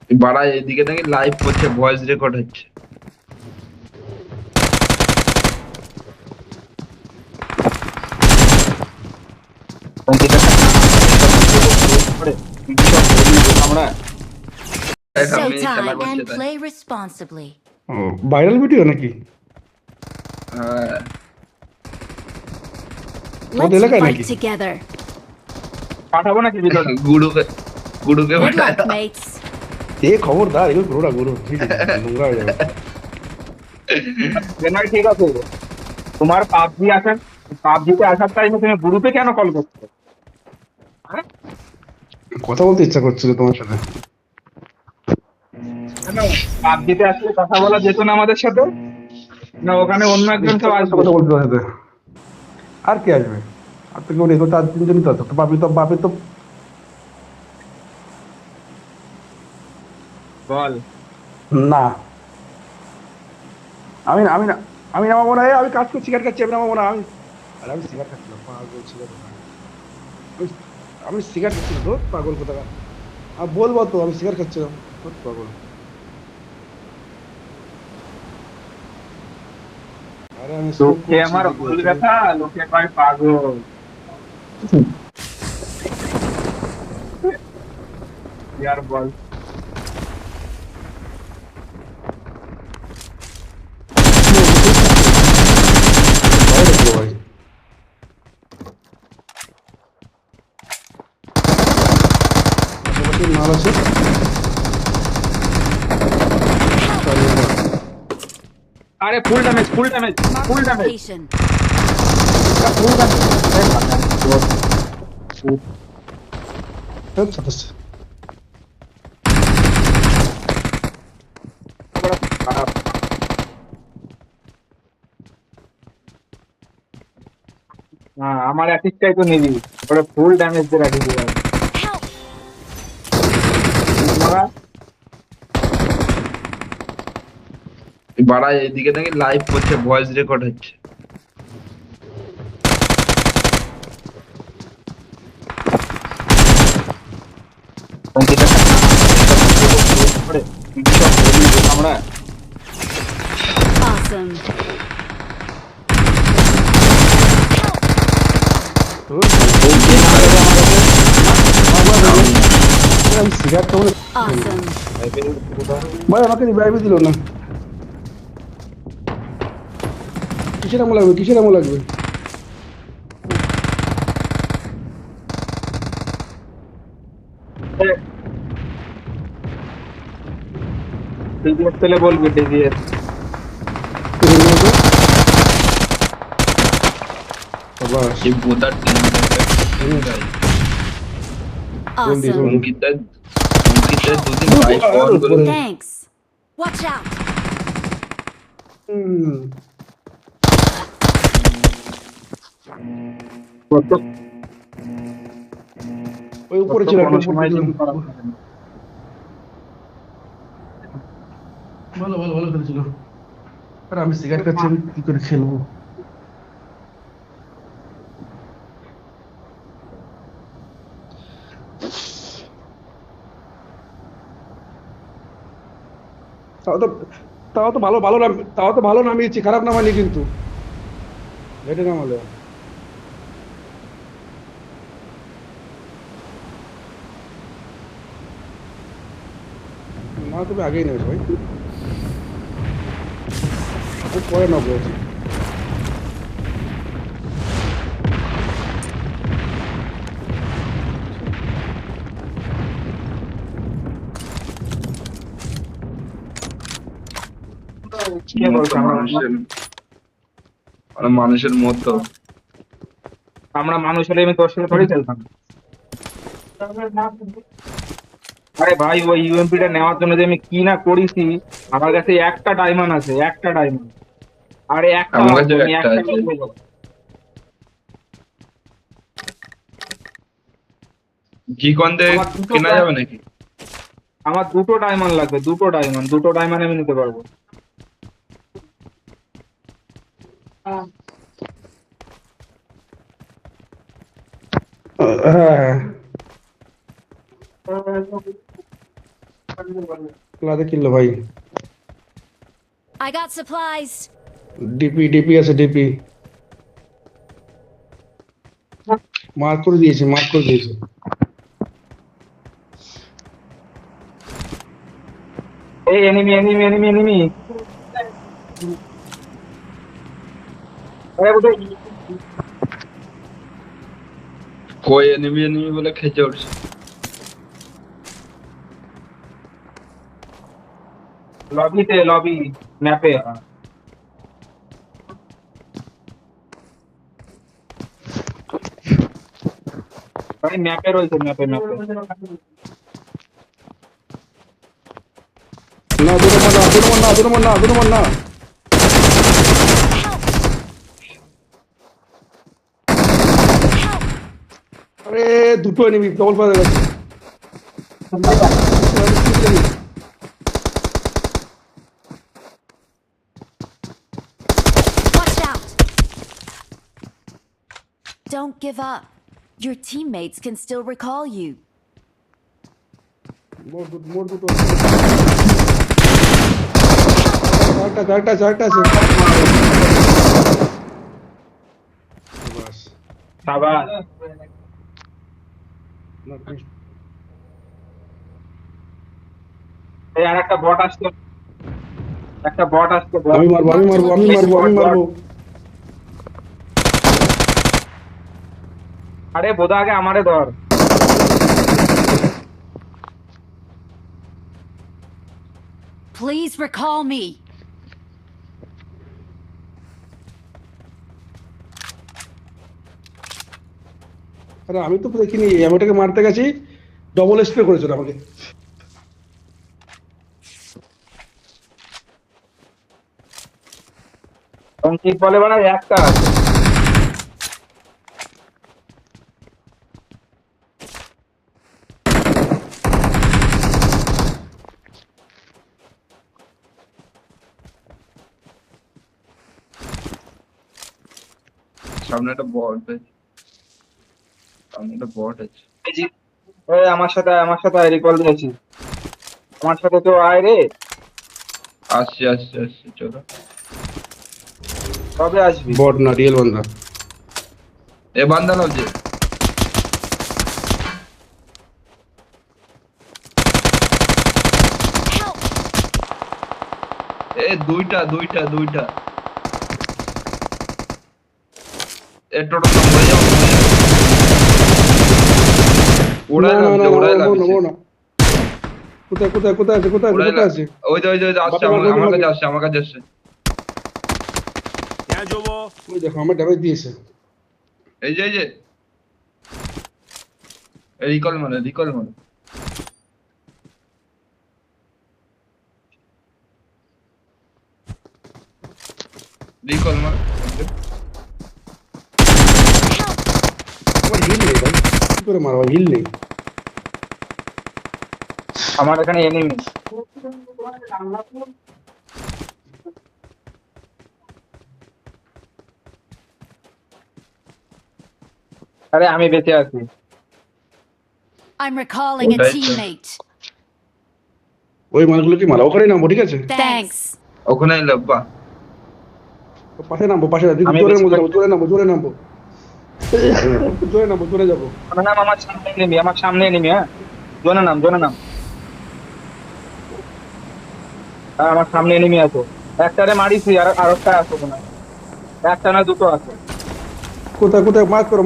বাড়া এদিকে নাকি লাইভ করছে, ভয়েস রেকর্ড হচ্ছে। আমরা আমি খেলা Showtime করছে and তাই। play responsibly. ভাইরাল ভিডিও নাকি হ্যাঁ, তোমাদের Let's এলাকায় fight নাকি? together. পাঠাবো নাকি ভিডিওটা? গুরুকে গুরুকে Good বাড়ায়। luck, mates. এ খবরদার এগুলো করো না গুরু, ঠিক আছে নোংরা হয়ে যাবে। না ঠিক আছে, তোমার পাবজি আসার পাবজিতে আসার টাইমে তুমি গ্রুপে কেন কল করছো? কথা বলতে ইচ্ছা করছিল তোমার সাথে। কেন পাবজিতে আসলে কথা বলা যেত না আমাদের সাথে? না ওখানে অন্য একজন ইচ্ছা কেউ করছে আসবে? কথা বলতে তোমার সাথে। আর কে আসবে? আর তো কেউ নেই, তো চার তিনজনই তো আছে। তো বাপি তো বল। না। আমি না আমি না আমি নামাবো না। আমি কাজ করছি, সিগারেট খাচ্ছি, আমি নামাবো না। আমি সিগারেট খাচ্ছিলাম, পাগল সিগারেট। আমি সিগারেট খাচ্ছিলাম তো, পাগল কোথাকার। আমি বলবো তো আমি সিগারেট খাচ্ছিলাম, পাগল। আরে আমি smoke লোকে করছি, আমার দেখবে ভুল তুমি। ব্যথা, লোকে কয় পাগল। কি আর বল। ভয় লাগলো ভাই। আশেপাশে মাল আছে। আরে full damage, full damage, Mark full the damage, location. Full damage. আচ্ছা আচ্ছা। হ্যাঁ আমার অ্যাসিস্টটাই তো নিবি, ওটা ফুল ড্যামেজ দিয়ে রাখি দিবি। Help! বাড়া এদিকে নাকি লাইভ করছে, ভয়েস রেকর্ড হচ্ছে। আমরা Awesome. আমি সিগারেট তো Awesome. ভাই আমাকে রিভাইভ দিল না। কিসের আমল লাগবে, কিসের আমল লাগবে? ডিজিএস পেলে বলবি, ডিজিএস। বাবা এই বোতার Awesome. অঙ্কিতের দুদিন লাইভ অন করে Thanks. Watch out. ওই উপরে ছিল, কোনো একটা উপরে সময় ছিল। কিন্তু করা যাবে না। ভালো ভালো ভালো খেলেছিল। আর আমি সিগারেট খাচ্ছি, আমি কি করে খেলবো? তাও তো তাও তো ভালো ভালো তাও তো ভালো নামিয়েছি, খারাপ নামানি কিন্তু। হেঁটে নামালে না, তুমি আগেই নেবে ভাই। আমি পরে না বলছি। কে বলছে মানুষের মতো। আমরা মানুষ হলে আমি তোর সাথে থোড়ি খেলতাম। আরে ভাই ওই ইউএমপিটা নেওয়ার জন্য যে আমি কি না করেছি, আমার কাছে একটা ডায়মন্ড আছে, একটা ডায়মন্ড। আরে একটা আমার লাগবে, কাছে আমি একটা একটা আছে। বলবো। জিকন দিয়ে আমার দুটো কেনা যাবে নাকি? আমার দুটো ডায়মন্ড লাগবে, দুটো ডায়মন্ড আমি নিতে পারবো। হ্যাঁ ক্লাসে কিনলো ভাই। I got supplies. DP DP আছে ডিপি। মার্ক করে দিয়েছে মার্ক করে দিয়েছে। এই এনিমি এনিমি এনিমি এনিমি। আরে বুঝে কই এনিমি এনিমি বলে খেচে উঠছে। লবিতে লবি ম্যাপে। ভাই ম্যাপে রয়েছে ম্যাপে ম্যাপে। না দুটো মার না দুটো মার না। Help! আরে দুটো এনিমি ডবল ফায়ার হয়ে গেছে। Watch out! Don't give up. Your teammates can still recall you. মোর দুটো চারটা আছে। বাস সাবাস। না, এই আর একটা বট আসছে, একটা বট আসছে। আমি মারবো। আরে বোধা আগে আমারে ধর। Please recall me. আরে আমি তো দেখিনি, আমি ওটাকে মারতে গেছি, ডবল স্প্রে করেছিল আমাকে। অঙ্কিত বলে বাড়া একটা আছে। সামনে একটা বট আছে। সামনে একটা বট আছে। এই আমার সাথে রিকল দিয়েছি। আমার সাথে তো আয় রে। আসছি চলো। কবে আসবি? বট না, রিয়েল বান্দা। এ বান্দা লাগছে। Help! এ দুইটা। এ টোটো মরে যাও। ওড়াই না, লাগছে। নামাবো না। কোথায় আছে? ওই যে আসছে আমার কাছে আসছে। ওই দেখো আমার ড্যামেজ দিয়েছে। এই যে রিকল মানে আমার হিল নেই ভাই, কি করে মারবো, হিল নেই। আমার এখানে এনিমি। আরে আমি বেঁচে আছি। I'm recalling a Okay. teammate. ওই মালগুলো কি মারা, ওখানে নামবো, ঠিক আছে? Thanks. ওখানে লাব্বা। পাশে নামবো, আমি জোরে বেশি- নামবো, জোরে যাবো। আমার নাম আমার সামনে এনিমি। হ্যাঁ জোনে নাম। হ্যাঁ আমার সামনে এনিমি আছে। একটারে মারিছি আর একটা আছে মনে হয়। একটা না দুটো আছে। কোথায় মার্ক করো।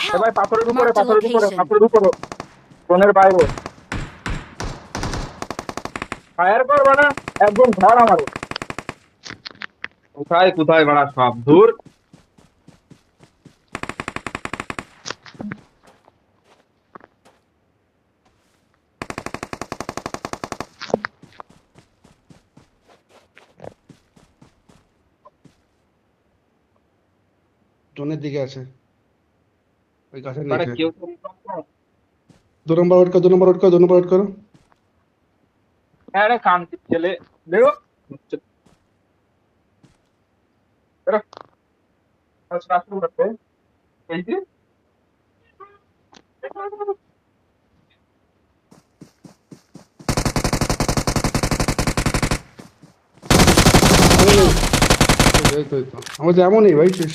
Help! ভাই পাথরের উপরে Marked a location. ফোনের বাইরে ফায়ার কর বাড়া। একদম ধর আমার। কোথায় বাড়া সব দূর। জোনের দিকে আছে, ওই গাছের বাড়া নিচে। কেউ 2 নম্বর ওয়েট করো। হ্যাঁ রে কান্তি ছেলে বেরো। বেরো। স্টার্ট করতে এই যে এই তো এই তো আমার তো এমনই ভাই শেষ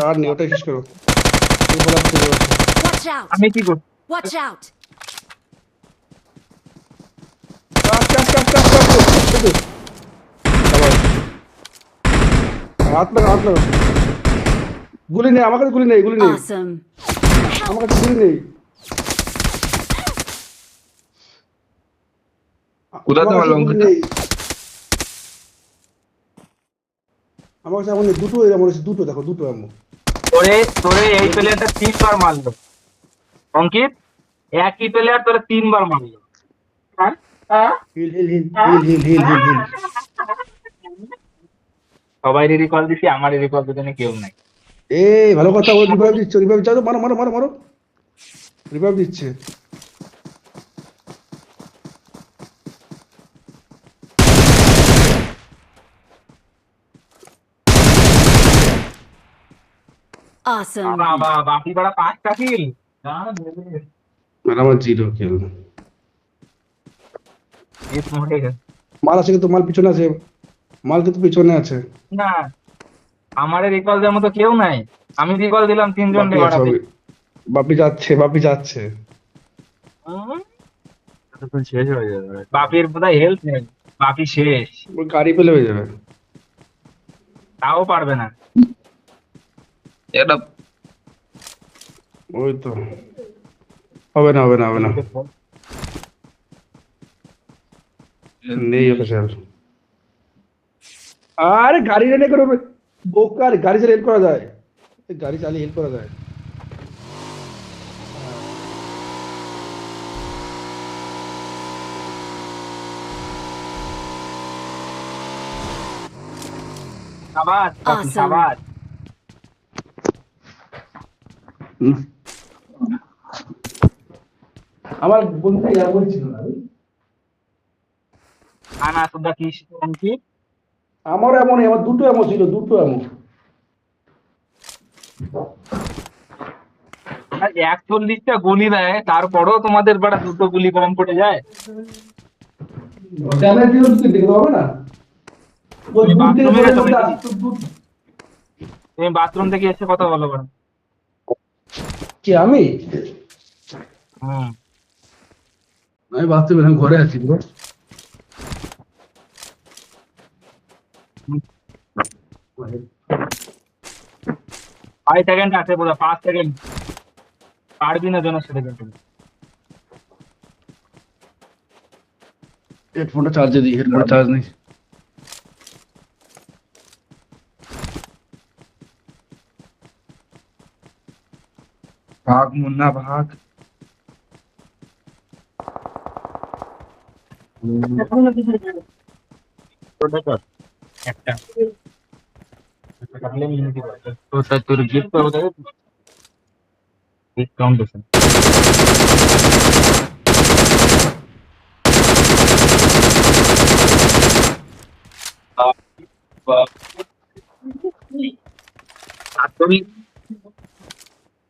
আর নেই ওটাই শেষ করো এরপর আর করো না। Watch out! আমি কি করব Watch out! কাট কাট কাট কাট কাট এই তো। আবার। হাত লাগা গুলি নেই আমার কাছে গুলি নেই Awesome. আমার কাছে গুলি নেই কোথাতে আমার কাছে মারলো গুলি অঙ্কিতা? নেই। আমার কাছে এমন নেই, দুটো এরকম রয়েছে, দুটো দেখো দুটো এমন তোরে তোরে এই প্লেয়ারটা 3 বার মারলো অঙ্কিত একই প্লেয়ার তোরে 3 বার মারলো হ্যাঁ হ্যাঁ হিল হিল হিল হিল হিল হিল হিল হিল সবাই রিকল দিছি আমার রিকল দিতে কেউ নাই এই ভালো কথা ও রিভাইভ দিচ্ছে রিভাইভ চাও তো মারো মারো মারো মারো রিভাইভ দিচ্ছে Awesome. বাবা বাপি বড় 5টা কিল আর আমার জিরো কিল ইস মোটে মাল আছে কিন্তু মাল পিছনে আছে মাল কিন্তু পিছনে আছে না আমারে রিকল দেওয়ার মতো কেউ নাই আমি রিকল দিলাম 3 জন বাপি আছে, বাড়াতে বাপি যাচ্ছে তখন শেষ হয়ে যাবে। বাপির বোধহয় হেলথ নেই বাপি শেষ ওই গাড়ি পেলে হয়ে যাবে তাও পারবে না এটা ওই তো হবে না হবে না হবে না নেই ওটা স্যার আরে গাড়ি রেডি করে বোকার গাড়ি চালিয়ে হেল্প করা যায় গাড়ি চালিয়ে হেল্প করা যায় আবার Awesome. আবার হুম। আমার বন্ধু ইয়া বলছিল না আনা সুদা কি অঙ্কিত আমার এমনই আমার দুটো এমন ছিল দুটো এমন আর 41টা গুলি দেয় তারপরেও তোমাদের বড় দুটো গুলি কম পড়ে যায় ড্যামেজ দিও তুই দেখতে হবে না ওই তুমি দূর থেকে বাথরুমে গেছো ধরে নাকি? আসতো, দূর- তুমি বাথরুম থেকে এসে কথা বলো বড় কি আমি হুম আমি বাথরুমে আমি ঘরে আছি ব্রো 5 সেকেন্ড আছে পুরো 5 সেকেন্ড পারবি না জনের সাথে কিন্তু হেডফোনটা চার্জে দিই হেডফোনটা চার্জ নেই ভাগ মুন্না ভাগ। একটা তাহলে মিনিট তো তোর গিফট করবো ডিসকাউন্ট আছে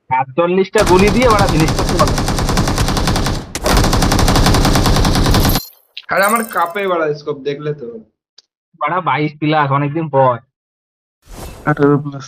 আটচল্লিশ 48টা গুলি দিয়ে ওরা জিনিস করতে পারবে আরে আমার কাপে বাড়া স্কোপ দেখলে তো। ওরা 22 প্লাস অনেকদিন পর 18 প্লাস